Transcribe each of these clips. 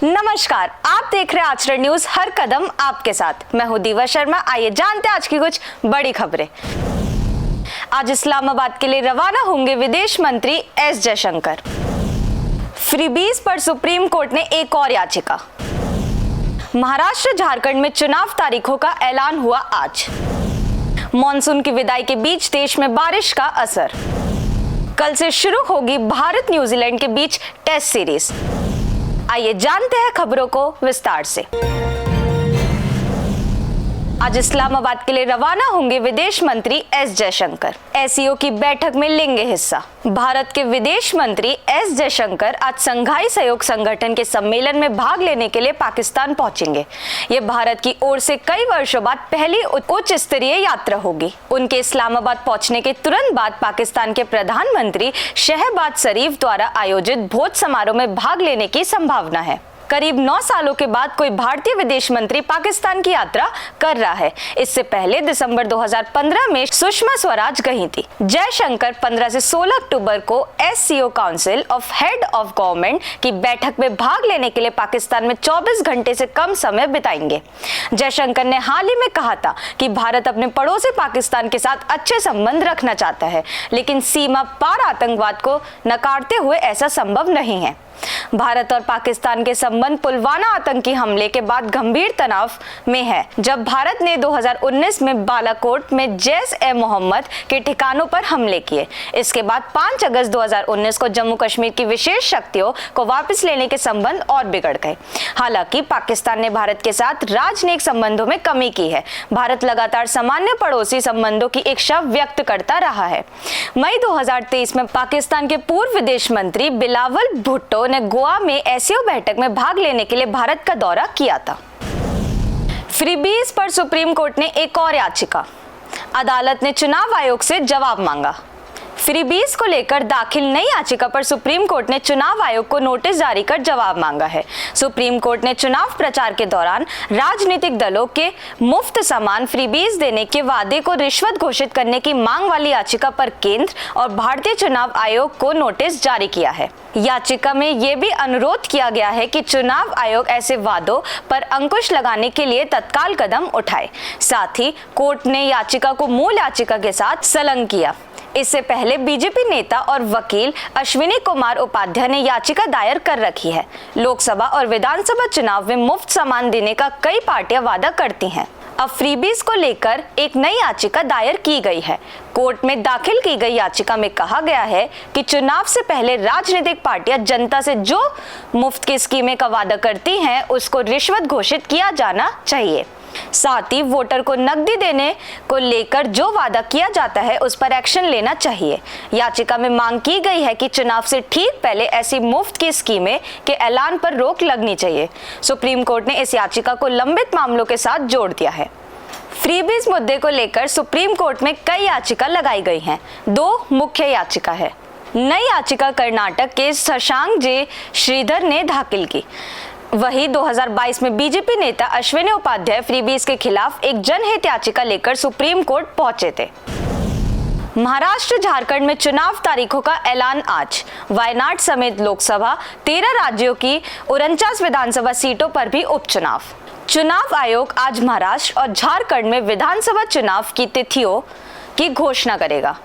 नमस्कार, आप देख रहे हैं आचरण न्यूज, हर कदम आपके साथ। मैं हूं दीवा शर्मा। आइए जानते हैं आज की कुछ बड़ी खबरें। आज इस्लामाबाद के लिए रवाना होंगे विदेश मंत्री एस जयशंकर। फ्रीबीज पर सुप्रीम कोर्ट ने एक और याचिका। महाराष्ट्र झारखंड में चुनाव तारीखों का ऐलान हुआ आज। मॉनसून की विदाई के बीच देश में बारिश का असर। कल से शुरू होगी भारत न्यूजीलैंड के बीच टेस्ट सीरीज। आइए जानते हैं खबरों को विस्तार से। आज इस्लामाबाद के लिए रवाना होंगे विदेश मंत्री एस जयशंकर। एससीओ की बैठक में लेंगे हिस्सा। भारत के विदेश मंत्री एस जयशंकर आज संघाई सहयोग संगठन के सम्मेलन में भाग लेने के लिए पाकिस्तान पहुंचेंगे। ये भारत की ओर से कई वर्षों बाद पहली उच्च स्तरीय यात्रा होगी। उनके इस्लामाबाद पहुंचने के तुरंत बाद पाकिस्तान के प्रधानमंत्री शहबाज शरीफ द्वारा आयोजित भोज समारोह में भाग लेने की संभावना है। करीब 9 सालों के बाद कोई भारतीय विदेश मंत्री पाकिस्तान की यात्रा कर रहा है। इससे पहले दिसंबर 2015 में सुषमा स्वराज गई थी। जयशंकर 15 से 16 अक्टूबर को SCO council of head of government की बैठक में भाग लेने के लिए पाकिस्तान में 24 घंटे से कम समय बिताएंगे। जयशंकर ने हाल ही में कहा था कि भारत अपने पड़ोसी पाकिस्तान के साथ अच्छे संबंध रखना चाहता है, लेकिन सीमा पार आतंकवाद को नकारते हुए ऐसा संभव नहीं है। भारत और पाकिस्तान के संबंध पुलवामा आतंकी हमले के बाद गंभीर तनाव में है, जब भारत ने 2019 में बालाकोट में जैश-ए-मोहम्मद के ठिकानों पर हमले किए। इसके बाद 5 अगस्त 2019 को जम्मू कश्मीर की विशेष शक्तियों को वापस लेने के संबंध और बिगड़ गए। हालांकि पाकिस्तान ने भारत के साथ राजनयिक संबंधों में कमी की है। भारत लगातार सामान्य पड़ोसी संबंधों की इच्छा व्यक्त करता रहा है। मई 2023 में पाकिस्तान के पूर्व विदेश मंत्री बिलावल भुट्टो ने गोवा में एससीओ बैठक में भाग लेने के लिए भारत का दौरा किया था। फ्रीबीज पर सुप्रीम कोर्ट ने एक और याचिका। अदालत ने चुनाव आयोग से जवाब मांगा। फ्रीबीज को लेकर दाखिल नई याचिका पर सुप्रीम कोर्ट ने चुनाव आयोग को नोटिस जारी कर जवाब मांगा है। सुप्रीम कोर्ट ने चुनाव प्रचार के दौरान राजनीतिक दलों के मुफ्त सामान फ्रीबीज देने के वादे को रिश्वत घोषित करने की मांग वाली याचिका पर केंद्र और भारतीय चुनाव आयोग को नोटिस जारी किया है। याचिका में यह भी अनुरोध किया गया है कि चुनाव आयोग ऐसे वादों पर अंकुश लगाने के लिए तत्काल कदम उठाए। साथ ही कोर्ट ने याचिका को मूल याचिका के साथ संलग्न किया। इससे पहले बीजेपी नेता और वकील अश्विनी कुमार उपाध्याय ने याचिका दायर कर रखी है। लोकसभा और विधानसभा चुनाव में मुफ्त सामान देने का कई पार्टियां वादा करती हैं। अब फ्रीबीज को लेकर एक नई याचिका दायर की गई है। कोर्ट में दाखिल की गई याचिका में कहा गया है कि चुनाव से पहले राजनीतिक पार्टियां जनता से जो मुफ्त की स्कीमें का वादा करती हैं, उसको रिश्वत घोषित किया जाना चाहिए। साथ ही वोटर को नकदी देने को लेकर जो वादा किया जाता है उस पर एक्शन लेना चाहिए। याचिका में मांग की गई है कि चुनाव से ठीक पहले ऐसी मुफ्त की स्कीमें के ऐलान पर रोक लगनी चाहिए। सुप्रीम कोर्ट ने इस याचिका को लंबित मामलों के साथ जोड़ दिया है। फ्रीबीज मुद्दे को लेकर सुप्रीम कोर्ट में कई याचिका लगाई गई हैं। 2 मुख्य याचिका है। नई याचिका कर्नाटक के शशांक जे श्रीधर ने दाखिल की। वही 2022 में बीजेपी नेता अश्विनी उपाध्याय फ्रीबीज के खिलाफ एक जनहित याचिका लेकर सुप्रीम कोर्ट पहुंचे थे। महाराष्ट्र झारखंड में चुनाव तारीखों का ऐलान आज। वायनाड समेत लोकसभा 13 राज्यों की 49 विधानसभा सीटों पर भी उपचुनाव। चुनाव आयोग आज महाराष्ट्र और झारखंड में विधानसभा चुनाव की तिथियों की घोषणा करेगा।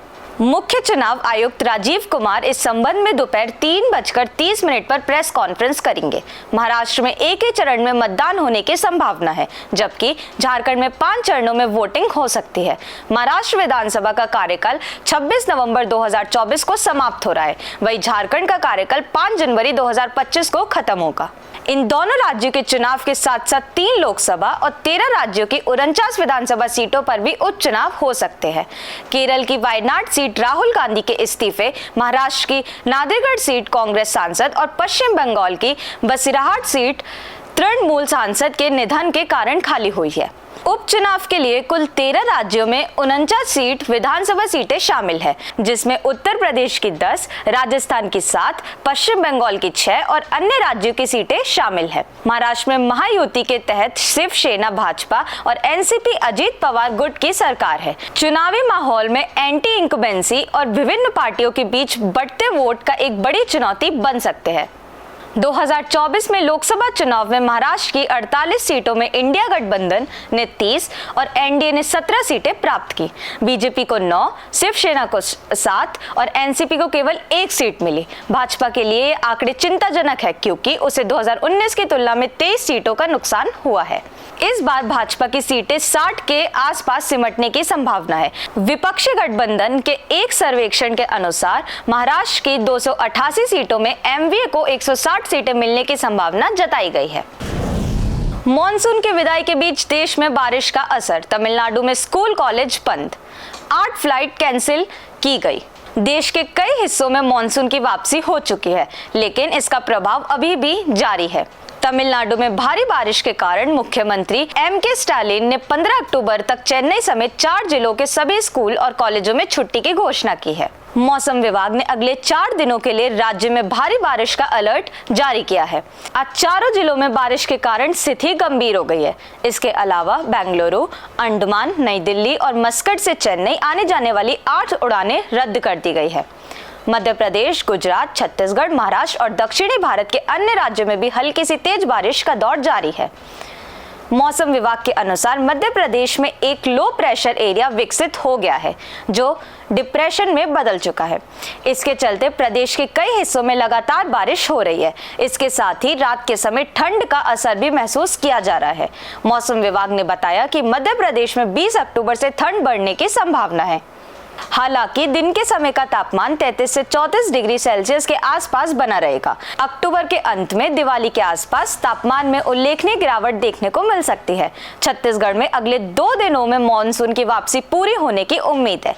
मुख्य चुनाव आयुक्त राजीव कुमार इस संबंध में दोपहर 3:30 पर प्रेस कॉन्फ्रेंस करेंगे। महाराष्ट्र में एक ही चरण में मतदान होने की संभावना है, जबकि झारखंड में 5 चरणों में वोटिंग हो सकती है। महाराष्ट्र विधानसभा का कार्यकाल 26 नवंबर 2024 को समाप्त हो रहा है। वहीं झारखंड का कार्यकाल 5 जनवरी 2025 को खत्म होगा। इन दोनों राज्यों के चुनाव के साथ साथ 3 लोकसभा और 13 राज्यों की 49 विधानसभा सीटों पर भी उपचुनाव हो सकते हैं। केरल की वायनाड सीट राहुल गांधी के इस्तीफे, महाराष्ट्र की नांदेड़ सीट कांग्रेस सांसद और पश्चिम बंगाल की बसिरहाट सीट तृणमूल सांसद के निधन के कारण खाली हुई है। उपचुनाव के लिए कुल 13 राज्यों में 49 सीट विधानसभा सीटें शामिल है, जिसमें उत्तर प्रदेश की 10, राजस्थान की 7, पश्चिम बंगाल की 6 और अन्य राज्यों की सीटें शामिल है। महाराष्ट्र में महायुति के तहत शिवसेना, भाजपा और एनसीपी अजीत पवार गुट की सरकार है। चुनावी माहौल में एंटी इंकम्बेंसी और विभिन्न पार्टियों के बीच बढ़ते वोट का एक बड़ी चुनौती बन सकते हैं। 2024 में लोकसभा चुनाव में महाराष्ट्र की 48 सीटों में इंडिया गठबंधन ने 30 और एनडीए ने 17 सीटें प्राप्त की। बीजेपी को 9, शिवसेना को 7 और एनसीपी को केवल 1 सीट मिली। भाजपा के लिए ये आंकड़े चिंताजनक है क्योंकि उसे 2019 की तुलना में 23 सीटों का नुकसान हुआ है। इस बार भाजपा की सीटें 60 के आसपास सिमटने की संभावना है। विपक्षी गठबंधन के एक सर्वेक्षण के अनुसार महाराष्ट्र की 288 सीटों में एमवीए को 160 सीटें मिलने की संभावना जताई गई है। मॉनसून की विदाई के बीच देश में बारिश का असर। तमिलनाडु में स्कूल कॉलेज बंद, 8 फ्लाइट कैंसिल की गई। देश के कई हिस्सों में मॉनसून की वापसी हो चुकी है, लेकिन इसका प्रभाव अभी भी जारी है। तमिलनाडु में भारी बारिश के कारण मुख्यमंत्री एम.के. स्टालिन ने 15 अक्टूबर तक चेन्नई समेत 4 जिलों के सभी स्कूल और कॉलेजों में छुट्टी की घोषणा की है। मौसम विभाग ने अगले 4 दिनों के लिए राज्य में भारी बारिश का अलर्ट जारी किया है। आज चारों जिलों में बारिश के कारण स्थिति गंभीर हो गई है। इसके अलावा बेंगलुरु, अंडमान, नई दिल्ली और मस्कट से चेन्नई आने जाने वाली 8 उड़ानें रद्द कर दी गई है। मध्य प्रदेश, गुजरात, छत्तीसगढ़, महाराष्ट्र और दक्षिणी भारत के अन्य राज्यों में भी हल्की सी तेज बारिश का दौर जारी है। मौसम विभाग के अनुसार मध्य प्रदेश में एक लो प्रेशर एरिया विकसित हो गया है जो डिप्रेशन में बदल चुका है। इसके चलते प्रदेश के कई हिस्सों में लगातार बारिश हो रही है। इसके साथ ही रात के समय ठंड का असर भी महसूस किया जा रहा है। मौसम विभाग ने बताया कि मध्य प्रदेश में 20 अक्टूबर से ठंड बढ़ने की संभावना है। हालांकि दिन के समय का तापमान 33 से 34 डिग्री सेल्सियस के आसपास बना रहेगा। अक्टूबर के अंत में दिवाली के आसपास तापमान में उल्लेखनीय गिरावट देखने को मिल सकती है। छत्तीसगढ़ में अगले 2 दिनों में मॉनसून की वापसी पूरी होने की उम्मीद है।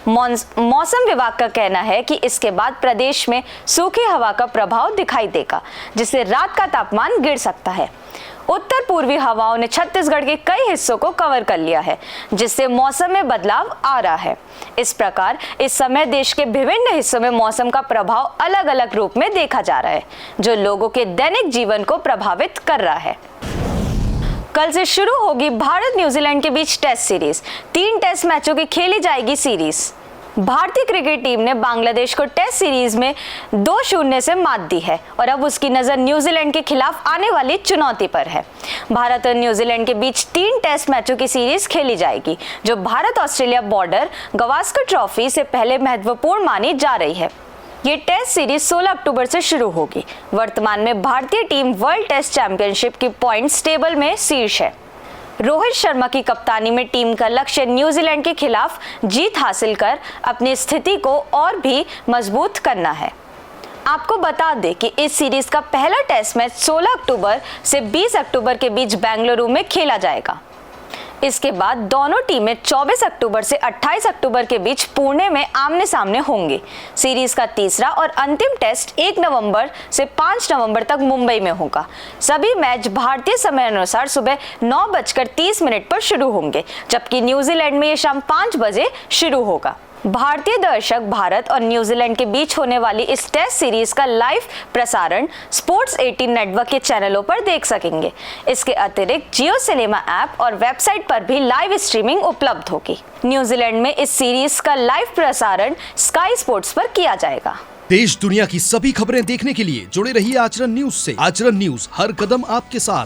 मौसम विभाग का कहना है कि इसके बाद प्रदेश में सूखी हवा का प्रभाव दिखाई देगा, जिससे रात का तापमान गिर सकता है। उत्तर पूर्वी हवाओं ने छत्तीसगढ़ के कई हिस्सों को कवर कर लिया है, जिससे मौसम में बदलाव आ रहा है। इस प्रकार इस समय देश के विभिन्न हिस्सों में मौसम का प्रभाव अलग अलग रूप में देखा जा रहा है, जो लोगों के दैनिक जीवन को प्रभावित कर रहा है। कल से शुरू होगी भारत न्यूजीलैंड के बीच टेस्ट सीरीज। 3 टेस्ट मैचों की खेली जाएगी सीरीज। भारतीय क्रिकेट टीम ने बांग्लादेश को टेस्ट सीरीज में 2-0 से मात दी है और अब उसकी नजर न्यूजीलैंड के खिलाफ आने वाली चुनौती पर है। भारत और न्यूजीलैंड के बीच 3 टेस्ट मैचों की सीरीज खेली जाएगी, जो Bharat Australia border Gavaskar trophy से पहले महत्वपूर्ण मानी जा रही है। ये टेस्ट सीरीज 16 अक्टूबर से शुरू होगी। वर्तमान में भारतीय टीम वर्ल्ड टेस्ट चैंपियनशिप की पॉइंट्स टेबल में शीर्ष है। रोहित शर्मा की कप्तानी में टीम का लक्ष्य न्यूजीलैंड के खिलाफ जीत हासिल कर अपनी स्थिति को और भी मजबूत करना है। आपको बता दें कि इस सीरीज का पहला टेस्ट मैच 16 अक्टूबर से 20 अक्टूबर के बीच बेंगलुरु में खेला जाएगा। इसके बाद दोनों टीमें 24 अक्टूबर से 28 अक्टूबर के बीच पुणे में आमने सामने होंगी। सीरीज का तीसरा और अंतिम टेस्ट 1 नवंबर से 5 नवंबर तक मुंबई में होगा। सभी मैच भारतीय समय अनुसार सुबह 9:30 पर शुरू होंगे, जबकि न्यूजीलैंड में ये शाम 5 बजे शुरू होगा। भारतीय दर्शक भारत और न्यूजीलैंड के बीच होने वाली इस टेस्ट सीरीज का लाइव प्रसारण स्पोर्ट्स 18 नेटवर्क के चैनलों पर देख सकेंगे। इसके अतिरिक्त जियो सिनेमा ऐप और वेबसाइट पर भी लाइव स्ट्रीमिंग उपलब्ध होगी। न्यूजीलैंड में इस सीरीज का लाइव प्रसारण स्काई स्पोर्ट्स पर किया जाएगा। देश दुनिया की सभी खबरें देखने के लिए जुड़े रहिए आचरण न्यूज से। आचरण न्यूज, हर कदम आपके साथ।